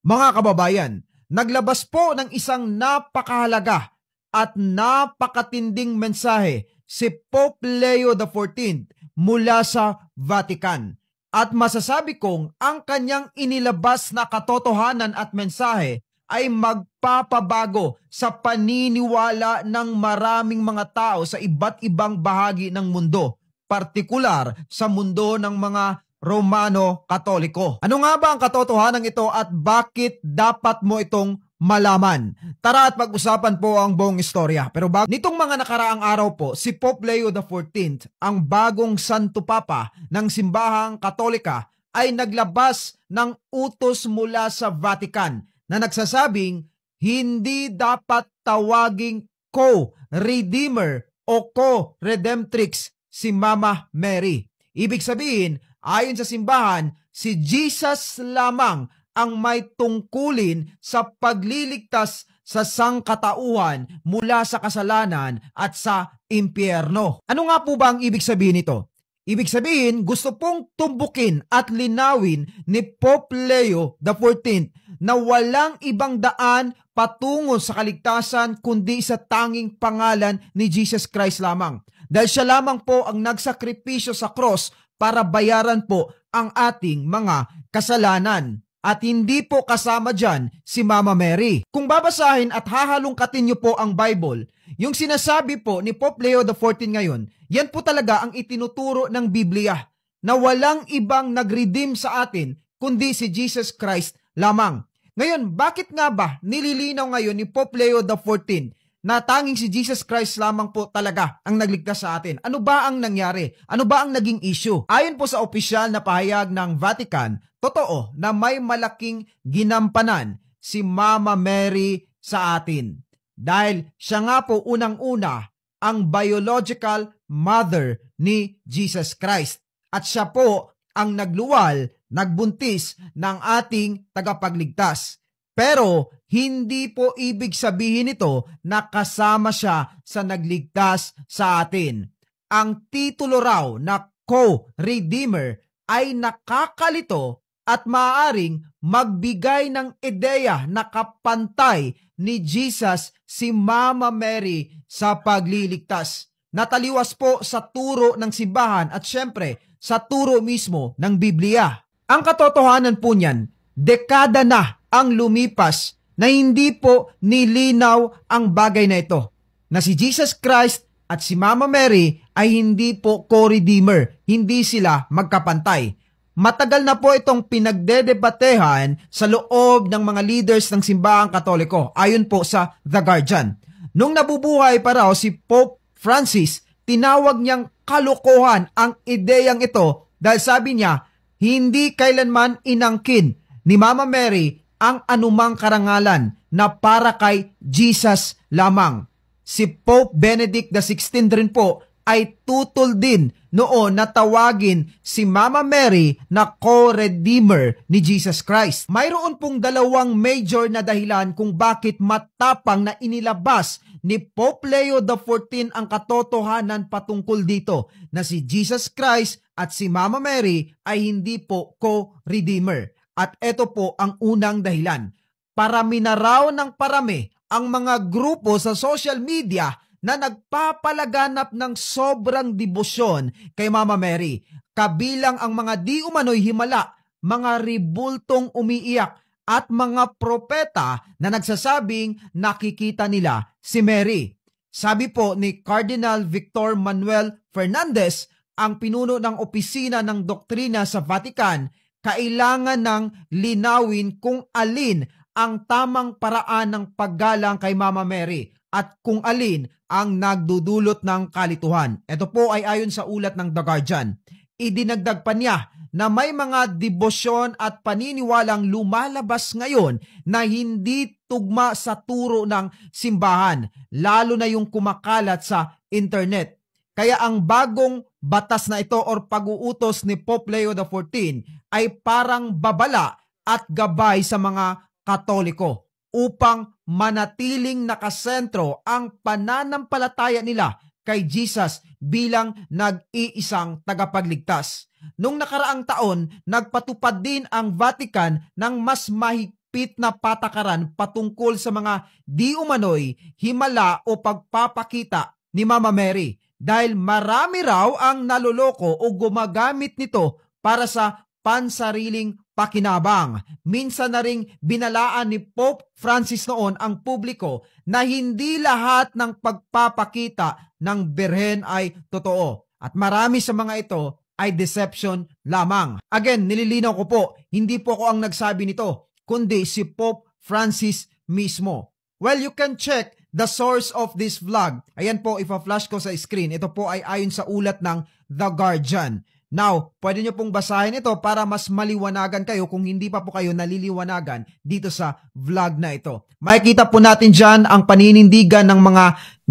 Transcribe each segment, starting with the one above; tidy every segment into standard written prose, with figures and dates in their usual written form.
Mga kababayan, naglabas po ng isang napakahalaga at napakatinding mensahe si Pope Leo XIV mula sa Vatican. At masasabi kong ang kanyang inilabas na katotohanan at mensahe ay magpapabago sa paniniwala ng maraming mga tao sa iba't ibang bahagi ng mundo, partikular sa mundo ng mga Romano-Katoliko. Ano nga ba ang katotohanan ito at bakit dapat mo itong malaman? Tara at pag-usapan po ang buong istorya. Pero nitong mga nakaraang araw po, si Pope Leo XIV, ang bagong Santo Papa ng Simbahang Katolika, ay naglabas ng utos mula sa Vatican na nagsasabing hindi dapat tawaging co-redeemer o co-redemptrix si Mama Mary. Ibig sabihin, ayon sa simbahan, si Jesus lamang ang may tungkulin sa pagliligtas sa sangkatauhan mula sa kasalanan at sa impyerno. Ano nga po ba ang ibig sabihin nito? Ibig sabihin, gusto pong tumbukin at linawin ni Pope Leo XIV na walang ibang daan patungo sa kaligtasan kundi sa tanging pangalan ni Jesus Christ lamang. Dahil siya lamang po ang nagsakripisyo sa cross para bayaran po ang ating mga kasalanan. At hindi po kasama dyan si Mama Mary. Kung babasahin at hahalungkatin niyo po ang Bible, yung sinasabi po ni Pope Leo XIV ngayon, yan po talaga ang itinuturo ng Biblia, na walang ibang nag-redeem sa atin kundi si Jesus Christ lamang. Ngayon, bakit nga ba nililinaw ngayon ni Pope Leo XIV na tanging si Jesus Christ lamang po talaga ang nagligtas sa atin? Ano ba ang nangyari? Ano ba ang naging issue? Ayon po sa opisyal na pahayag ng Vatican, totoo na may malaking ginampanan si Mama Mary sa atin. Dahil siya nga po unang-una ang biological mother ni Jesus Christ. At siya po ang nagluwal, nagbuntis ng ating tagapagligtas. Pero hindi po ibig sabihin ito na kasama siya sa nagligtas sa atin. Ang titulo raw na co-redeemer ay nakakalito at maaaring magbigay ng ideya na kapantay ni Jesus si Mama Mary sa pagliligtas. Nataliwas po sa turo ng simbahan at syempre sa turo mismo ng Biblia. Ang katotohanan po niyan, dekada na ang lumipas na hindi po nilinaw ang bagay na ito, na si Jesus Christ at si Mama Mary ay hindi po co-redeemer, hindi sila magkapantay. Matagal na po itong pinagdedebatehan sa loob ng mga leaders ng simbahang Katoliko, ayon po sa The Guardian. Nung nabubuhay pa raw si Pope Francis, tinawag niyang kalokohan ang ideyang ito dahil sabi niya, hindi kailanman inangkin ni Mama Mary ang anumang karangalan na para kay Jesus lamang. Si Pope Benedict XVI rin po ay tutol din noon na tawagin si Mama Mary na co-redeemer ni Jesus Christ. Mayroon pong dalawang major na dahilan kung bakit matapang na inilabas ni Pope Leo XIV ang katotohanan patungkol dito na si Jesus Christ at si Mama Mary ay hindi po co-redeemer. At ito po ang unang dahilan. Parami na raw ng parami ang mga grupo sa social media na nagpapalaganap ng sobrang debosyon kay Mama Mary. Kabilang ang mga di umano'y himala, mga ribultong umiiyak at mga propeta na nagsasabing nakikita nila si Mary. Sabi po ni Cardinal Victor Manuel Fernandez, ang pinuno ng opisina ng doktrina sa Vatican, kailangan ng linawin kung alin ang tamang paraan ng paggalang kay Mama Mary at kung alin ang nagdudulot ng kalituhan. Ito po ay ayon sa ulat ng The Guardian. Idinagdag pa niya na may mga debosyon at paniniwalang lumalabas ngayon na hindi tugma sa turo ng simbahan, lalo na yung kumakalat sa internet. Kaya ang bagong batas na ito or pag-uutos ni Pope Leo XIV ay parang babala at gabay sa mga Katoliko upang manatiling nakasentro ang pananampalataya nila kay Jesus bilang nag-iisang tagapagligtas. Nung nakaraang taon, nagpatupad din ang Vatican ng mas mahigpit mahigpit na patakaran patungkol sa mga di umano'y himala o pagpapakita ni Mama Mary dahil marami raw ang naloloko o gumagamit nito para sa pansariling pakinabang. Minsan na ring binalaan ni Pope Francis noon ang publiko na hindi lahat ng pagpapakita ng Birhen ay totoo at marami sa mga ito ay deception lamang. Again, nililinaw ko po, hindi po ako ang nagsabi nito, kundi si Pope Francis mismo. Well, you can check the source of this vlog. Ayan po, ipa-flash ko sa screen. Ito po ay ayon sa ulat ng The Guardian. Now, pwede nyo pong basahin ito para mas maliwanagan kayo kung hindi pa po kayo naliliwanagan dito sa vlog na ito. Makikita po natin dyan ang paninindigan ng mga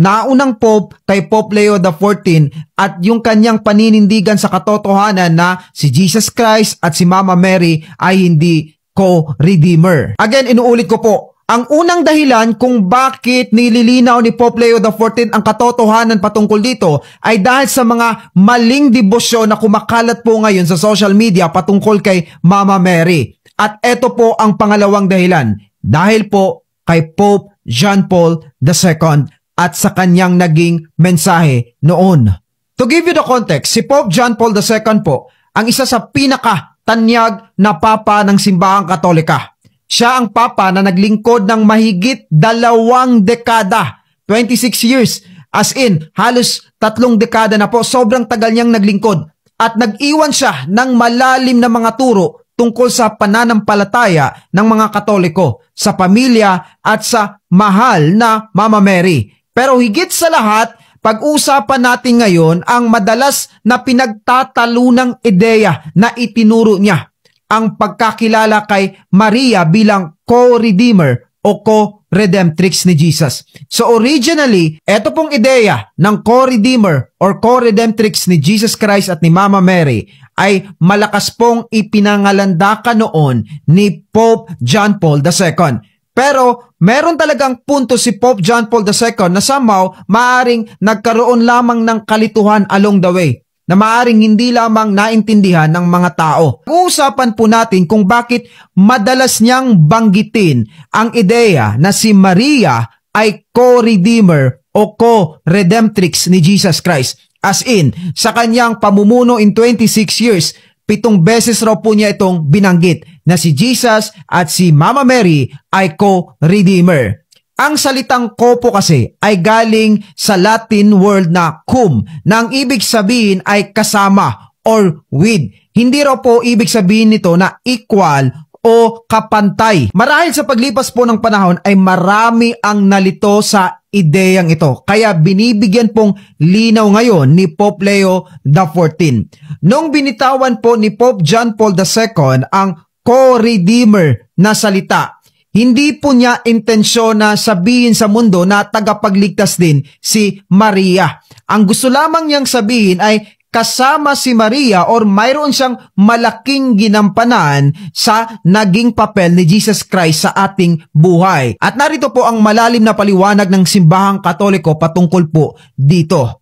naunang Pope kay Pope Leo XIV at yung kanyang paninindigan sa katotohanan na si Jesus Christ at si Mama Mary ay hindi co-redeemer. Again, inuulit ko po, ang unang dahilan kung bakit nililinaw ni Pope Leo XIV ang katotohanan patungkol dito ay dahil sa mga maling debosyon na kumakalat po ngayon sa social media patungkol kay Mama Mary. At eto po ang pangalawang dahilan, dahil po kay Pope John Paul II at sa kanyang naging mensahe noon. To give you the context, si Pope John Paul II po ang isa sa pinakatanyag na papa ng simbahang Katolika. Siya ang papa na naglingkod ng mahigit 2 dekada, 26 years, as in halos 3 dekada na po, sobrang tagal niyang naglingkod at nag-iwan siya ng malalim na mga turo tungkol sa pananampalataya ng mga Katoliko, sa pamilya at sa mahal na Mama Mary. Pero higit sa lahat, pag-usapan natin ngayon ang madalas na pinagtatalunang ideya na itinuro niya, ang pagkakilala kay Maria bilang co-redeemer o co-redemptrix ni Jesus. So originally, ito pong ideya ng co-redeemer or co-redemptrix ni Jesus Christ at ni Mama Mary ay malakas pong ipinangalandakan noon ni Pope John Paul II. Pero meron talagang punto si Pope John Paul II na somehow maaring nagkaroon lamang ng kalituhan along the way, na maaring hindi lamang naintindihan ng mga tao. Uusapan po natin kung bakit madalas niyang banggitin ang ideya na si Maria ay co-redeemer o co-redemptrix ni Jesus Christ. As in, sa kanyang pamumuno in 26 years, 7 beses raw po niya itong binanggit na si Jesus at si Mama Mary ay co-redeemer. Ang salitang co po kasi ay galing sa Latin word na cum, na ang ibig sabihin ay kasama or with. Hindi raw po ibig sabihin nito na equal o kapantay. Marahil sa paglipas po ng panahon ay marami ang nalito sa ideyang ito. Kaya binibigyan pong linaw ngayon ni Pope Leo XIV. Nung binitawan po ni Pope John Paul II ang co-redeemer na salita, hindi po niya intensyon na sabihin sa mundo na tagapagligtas din si Maria. Ang gusto lamang niyang sabihin ay kasama si Maria or mayroon siyang malaking ginampanan sa naging papel ni Jesus Christ sa ating buhay. At narito po ang malalim na paliwanag ng simbahang Katoliko patungkol po dito.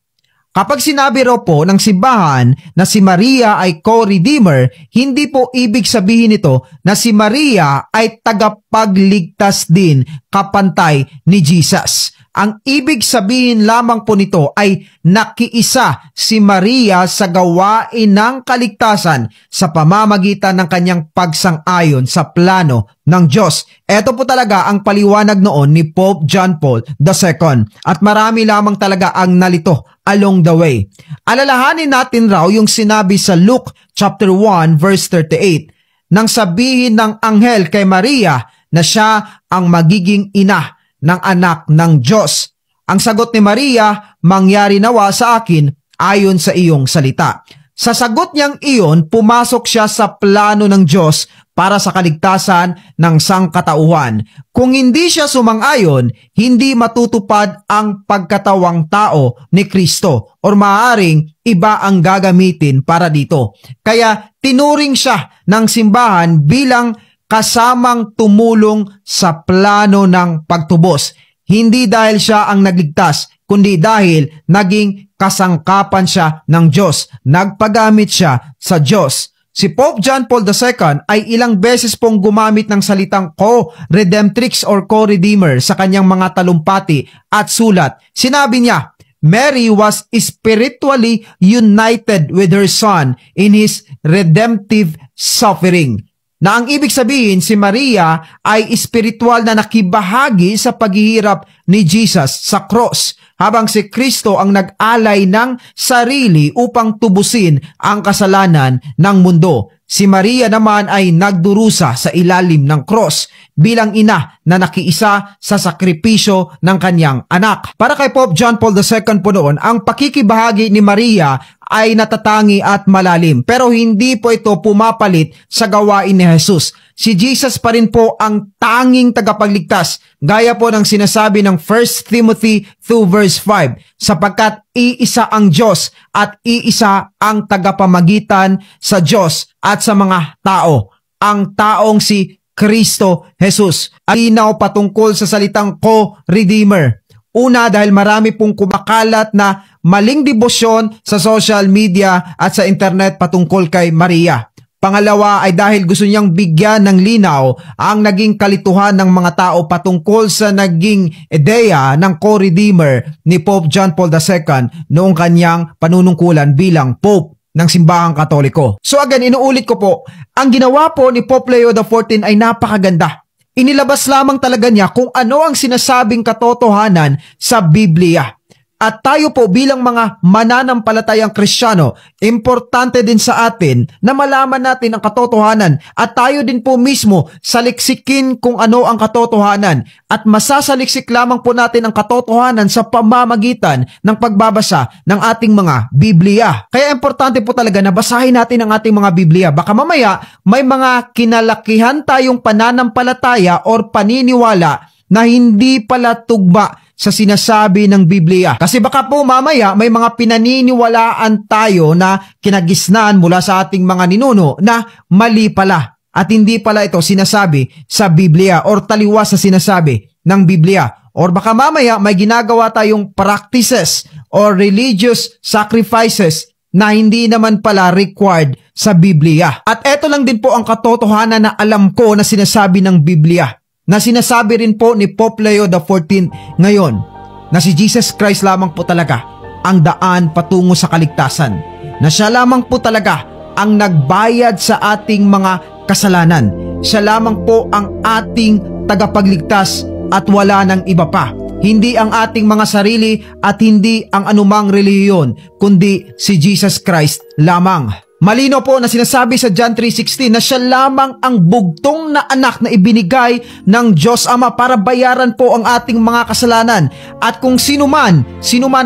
Kapag sinabi raw po ng simbahan na si Maria ay co-redeemer, hindi po ibig sabihin nito na si Maria ay tagapagligtas din kapantay ni Jesus. Ang ibig sabihin lamang po nito ay nakiisa si Maria sa gawain ng kaligtasan sa pamamagitan ng kanyang pagsang-ayon sa plano ng Diyos. Ito po talaga ang paliwanag noon ni Pope John Paul II at marami lamang talaga ang nalito along the way. Alalahanin natin raw yung sinabi sa Luke chapter 1 verse 38 nang sabihin ng anghel kay Maria na siya ang magiging ina ng anak ng Diyos. Ang sagot ni Maria, mangyari nawa sa akin ayon sa iyong salita. Sa sagot niyang iyon, pumasok siya sa plano ng Diyos para sa kaligtasan ng sangkatauhan. Kung hindi siya sumang-ayon, hindi matutupad ang pagkatawang tao ni Kristo or maaaring iba ang gagamitin para dito. Kaya tinuring siya ng simbahan bilang kasamang tumulong sa plano ng pagtubos. Hindi dahil siya ang nagligtas, kundi dahil naging kasangkapan siya ng Diyos. Nagpagamit siya sa Diyos. Si Pope John Paul II ay ilang beses pong gumamit ng salitang co-redemptrix or co-redeemer sa kanyang mga talumpati at sulat. Sinabi niya, Mary was spiritually united with her son in his redemptive suffering. Na ang ibig sabihin, si Maria ay espiritual na nakibahagi sa paghihirap ni Jesus sa cross, habang si Kristo ang nag-alay ng sarili upang tubusin ang kasalanan ng mundo. Si Maria naman ay nagdurusa sa ilalim ng cross bilang ina na nakiisa sa sakripisyo ng kanyang anak. Para kay Pope John Paul II po noon, ang pakikibahagi ni Maria ay natatangi at malalim, pero hindi po ito pumapalit sa gawain ni Jesus. Si Jesus pa rin po ang tanging tagapagligtas, gaya po ng sinasabi ng 1 Timothy 2 verse 5, sapagkat iisa ang Diyos at iisa ang tagapamagitan sa Diyos at sa mga tao, ang taong si Kristo Jesus. Alinaw patungkol sa salitang co-redeemer. Una, dahil marami pong kumakalat na maling debosyon sa social media at sa internet patungkol kay Maria. Pangalawa ay dahil gusto niyang bigyan ng linaw ang naging kalituhan ng mga tao patungkol sa naging ideya ng co-redeemer ni Pope John Paul II noong kanyang panunungkulan bilang Pope ng Simbahang Katoliko. So again, inuulit ko po, ang ginawa po ni Pope Leo XIV ay napakaganda. Inilabas lamang talaga niya kung ano ang sinasabing katotohanan sa Biblia. At tayo po bilang mga mananampalatayang Kristiyano, importante din sa atin na malaman natin ang katotohanan at tayo din po mismo saliksikin kung ano ang katotohanan at masasaliksik lamang po natin ang katotohanan sa pamamagitan ng pagbabasa ng ating mga Biblia. Kaya importante po talaga na basahin natin ang ating mga Biblia. Baka mamaya may mga kinalakihan tayong pananampalataya or paniniwala na hindi pala tugma sa sinasabi ng Biblia. Kasi baka po mamaya may mga pinaniniwalaan tayo na kinagisnaan mula sa ating mga ninuno na mali pala at hindi pala ito sinasabi sa Biblia or taliwas sa sinasabi ng Biblia. Or baka mamaya may ginagawa tayong practices or religious sacrifices na hindi naman pala required sa Biblia. At eto lang din po ang katotohanan na alam ko na sinasabi ng Biblia, na sinasabi rin po ni Pope Leo XIV ngayon, na si Jesus Christ lamang po talaga ang daan patungo sa kaligtasan, na siya lamang po talaga ang nagbayad sa ating mga kasalanan, siya lamang po ang ating tagapagligtas at wala nang iba pa, hindi ang ating mga sarili at hindi ang anumang relihiyon, kundi si Jesus Christ lamang. Malino po na sinasabi sa John 3:16 na siya lamang ang bugtong na anak na ibinigay ng Diyos Ama para bayaran po ang ating mga kasalanan. At kung sino man,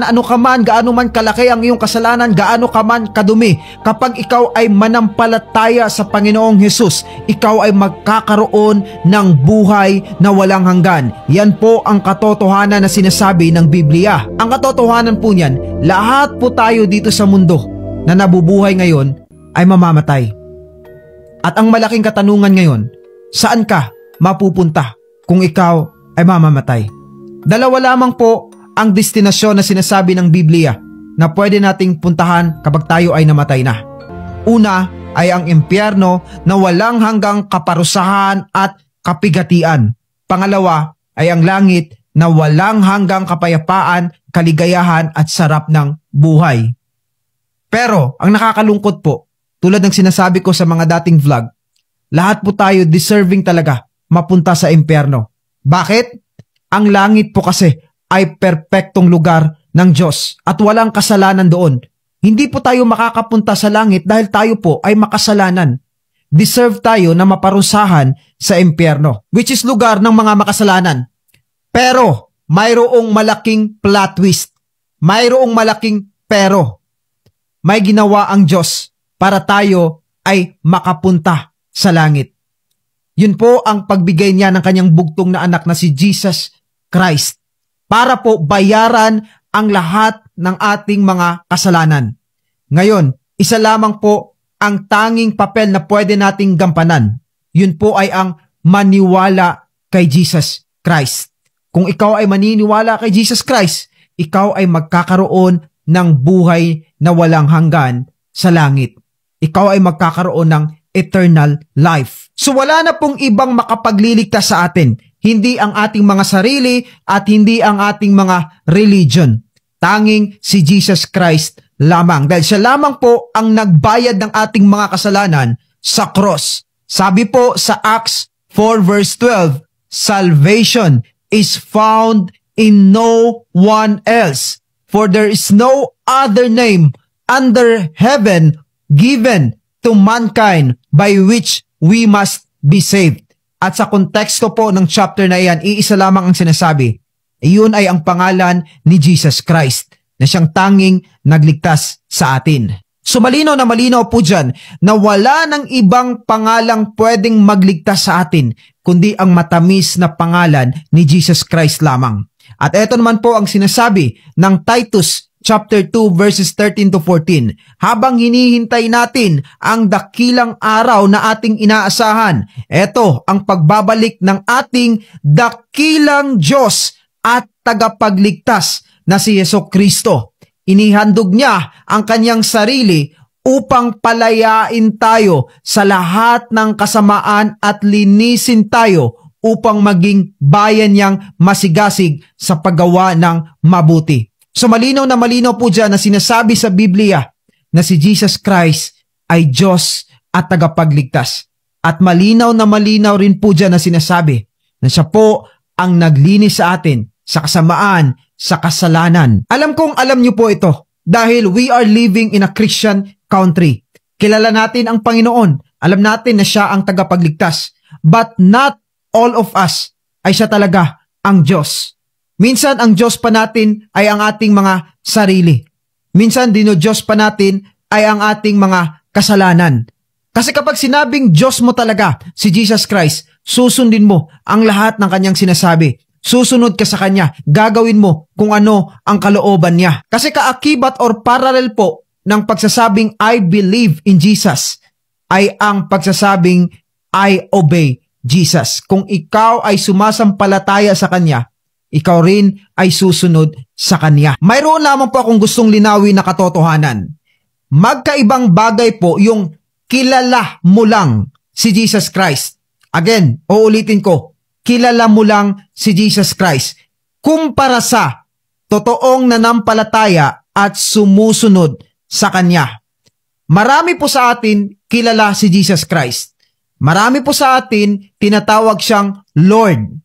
ano ka man, gaano man kalaki ang iyong kasalanan, gaano ka man kadumi, kapag ikaw ay manampalataya sa Panginoong Hesus, ikaw ay magkakaroon ng buhay na walang hanggan. Yan po ang katotohanan na sinasabi ng Biblia. Ang katotohanan po niyan, lahat po tayo dito sa mundo na nabubuhay ngayon ay mamamatay. At ang malaking katanungan ngayon, saan ka mapupunta kung ikaw ay mamamatay? Dalawa lamang po ang destinasyon na sinasabi ng Biblia na pwede nating puntahan kapag tayo ay namatay na. Una ay ang impyerno na walang hanggang kaparusahan at kapigatian. Pangalawa ay ang langit na walang hanggang kapayapaan, kaligayahan at sarap ng buhay. Pero ang nakakalungkot po, tulad ng sinasabi ko sa mga dating vlog, lahat po tayo deserving talaga mapunta sa impyerno. Bakit? Ang langit po kasi ay perpektong lugar ng Diyos at walang kasalanan doon. Hindi po tayo makakapunta sa langit dahil tayo po ay makasalanan. Deserve tayo na maparusahan sa impyerno, which is lugar ng mga makasalanan. Pero mayroong malaking plot twist. Mayroong malaking pero. May ginawa ang Diyos para tayo ay makapunta sa langit. Yun po ang pagbigay niya ng kanyang bugtong na anak na si Jesus Christ para po bayaran ang lahat ng ating mga kasalanan. Ngayon, isa lamang po ang tanging papel na pwede nating gampanan. Yun po ay ang maniwala kay Jesus Christ. Kung ikaw ay maniniwala kay Jesus Christ, ikaw ay magkakaroon ng buhay na walang hanggan sa langit. ikaw ay magkakaroon ng eternal life. So wala na pong ibang makapagliligtas sa atin. Hindi ang ating mga sarili at hindi ang ating mga religion. Tanging si Jesus Christ lamang. Dahil siya lamang po ang nagbayad ng ating mga kasalanan sa cross. Sabi po sa Acts 4 verse 12, salvation is found in no one else, for there is no other name under heaven given to mankind by which we must be saved. At sa konteksto po ng chapter na iyan, iisa lamang ang sinasabi. Iyon ay ang pangalan ni Jesus Christ na siyang tanging nagligtas sa atin. So malinaw po dyan na wala ng ibang pangalang pwedeng magligtas sa atin kundi ang matamis na pangalan ni Jesus Christ lamang. At ito naman po ang sinasabi ng Titus chapter 2 verses 13 to 14. Habang hinihintay natin ang dakilang araw na ating inaasahan, ito ang pagbabalik ng ating dakilang Diyos at tagapagligtas na si Jesucristo. Inihandog niya ang kanyang sarili upang palayain tayo sa lahat ng kasamaan at linisin tayo upang maging bayan niyang masigasig sa paggawa ng mabuti. So malinaw po dyan na sinasabi sa Biblia na si Jesus Christ ay Diyos at tagapagligtas. At malinaw rin po dyan na sinasabi na siya po ang naglinis sa atin sa kasamaan, sa kasalanan. Alam kong alam niyo po ito dahil we are living in a Christian country. Kilala natin ang Panginoon. Alam natin na siya ang tagapagligtas. But not all of us ay siya talaga ang Diyos. Minsan ang Diyos pa natin ay ang ating mga sarili. Minsan Diyos pa natin ay ang ating mga kasalanan. Kasi kapag sinabing Diyos mo talaga si Jesus Christ, susundin mo ang lahat ng kanyang sinasabi. Susunod ka sa kanya, gagawin mo kung ano ang kalooban niya. Kasi kaakibat or parallel po ng pagsasabing I believe in Jesus ay ang pagsasabing I obey Jesus. Kung ikaw ay sumasampalataya sa kanya, ikaw rin ay susunod sa kanya. Mayroon lamang po akong gustong linawin na katotohanan. Magkaibang bagay po yung kilala mo lang si Jesus Christ. Again, uulitin ko, kilala mo lang si Jesus Christ kumpara sa totoong nanampalataya at sumusunod sa kanya. Marami po sa atin kilala si Jesus Christ. Marami po sa atin tinatawag siyang Lord.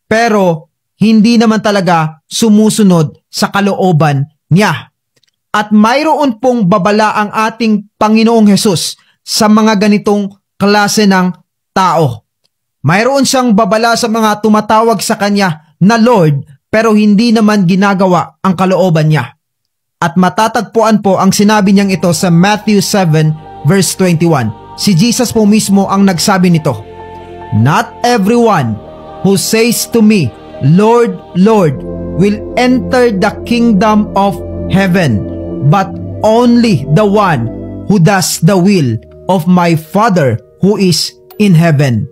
Pero hindi naman talaga sumusunod sa kalooban niya. At mayroon pong babala ang ating Panginoong Hesus sa mga ganitong klase ng tao. Mayroon siyang babala sa mga tumatawag sa kanya na Lord pero hindi naman ginagawa ang kalooban niya. At matatagpuan po ang sinabi niyang ito sa Matthew 7 verse 21. Si Jesus po mismo ang nagsabi nito, "Not everyone who says to me, Lord, Lord, will enter the kingdom of heaven, but only the one who does the will of my Father who is in heaven."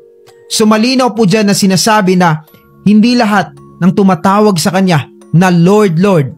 So malinaw po dyan na sinasabi na hindi lahat ng tumatawag sa kanya na Lord, Lord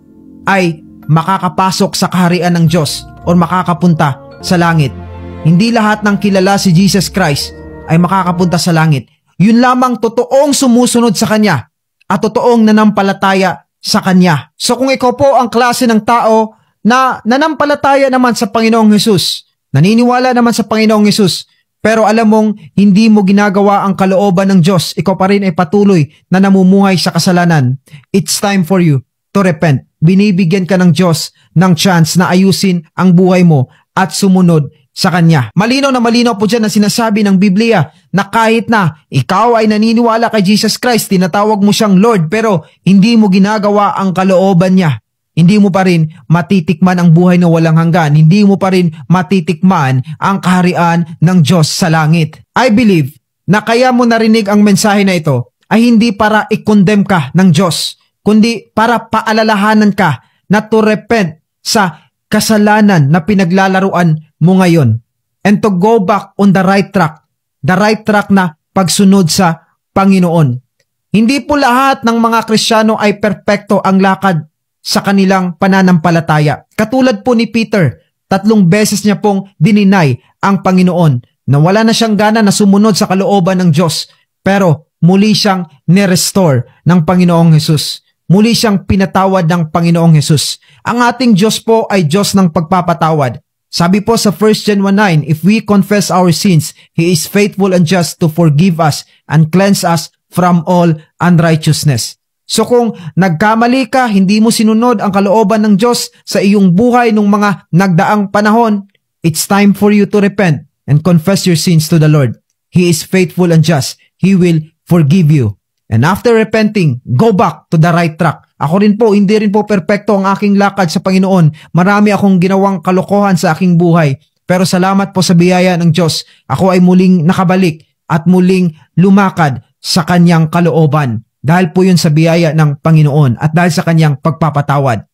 ay makakapasok sa kaharian ng Diyos o makakapunta sa langit. Hindi lahat ng kilala si Jesus Christ ay makakapunta sa langit. Yun lamang totoong sumusunod sa kanya at totoong nanampalataya sa kanya. So kung ikaw po ang klase ng tao na nanampalataya naman sa Panginoong Hesus, naniniwala naman sa Panginoong Hesus, pero alam mong hindi mo ginagawa ang kalooban ng Diyos, ikaw pa rin ay patuloy na namumuhay sa kasalanan, it's time for you to repent. Binibigyan ka ng Diyos ng chance na ayusin ang buhay mo at sumunod sa Kanya. Malinaw po dyan na sinasabi ng Biblia na kahit na ikaw ay naniniwala kay Jesus Christ, tinatawag mo siyang Lord, pero hindi mo ginagawa ang kalooban niya. Hindi mo pa rin matitikman ang buhay na walang hanggan. Hindi mo pa rin matitikman ang kaharian ng Diyos sa langit. I believe na kaya mo narinig ang mensahe na ito ay hindi para i-condemn ka ng Diyos, kundi para paalalahanan ka na to repent sa kasalanan na pinaglalaruan mo ngayon and to go back on the right track na pagsunod sa Panginoon. Hindi po lahat ng mga Kristiyano ay perpekto ang lakad sa kanilang pananampalataya. Katulad po ni Peter, 3 beses niya pong dininay ang Panginoon na wala na siyang gana na sumunod sa kalooban ng Diyos, pero muli siyang nirestore ng Panginoong Hesus. Muli siyang pinatawad ng Panginoong Hesus. Ang ating Diyos po ay Diyos ng pagpapatawad. Sabi po sa 1 John 1:9, if we confess our sins, He is faithful and just to forgive us and cleanse us from all unrighteousness. So kung nagkamali ka, hindi mo sinunod ang kalooban ng Diyos sa iyong buhay nung mga nagdaang panahon, it's time for you to repent and confess your sins to the Lord. He is faithful and just. He will forgive you. And after repenting, go back to the right track. Ako rin po, hindi rin po perpekto ang aking lakad sa Panginoon. Marami akong ginawang kalokohan sa aking buhay. Pero salamat po sa biyaya ng Diyos. Ako ay muling nakabalik at muling lumakad sa kanyang kalooban. Dahil po yun sa biyaya ng Panginoon at dahil sa kanyang pagpapatawad.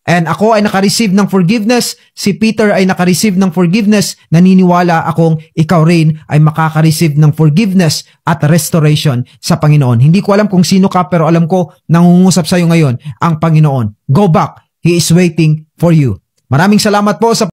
And ako ay nakareceive ng forgiveness, si Peter ay nakareceive ng forgiveness, naniniwala akong ikaw rin ay makakareceive ng forgiveness at restoration sa Panginoon. Hindi ko alam kung sino ka, pero alam ko nangungusap sa iyo ngayon ang Panginoon. Go back, He is waiting for you. Maraming salamat po sa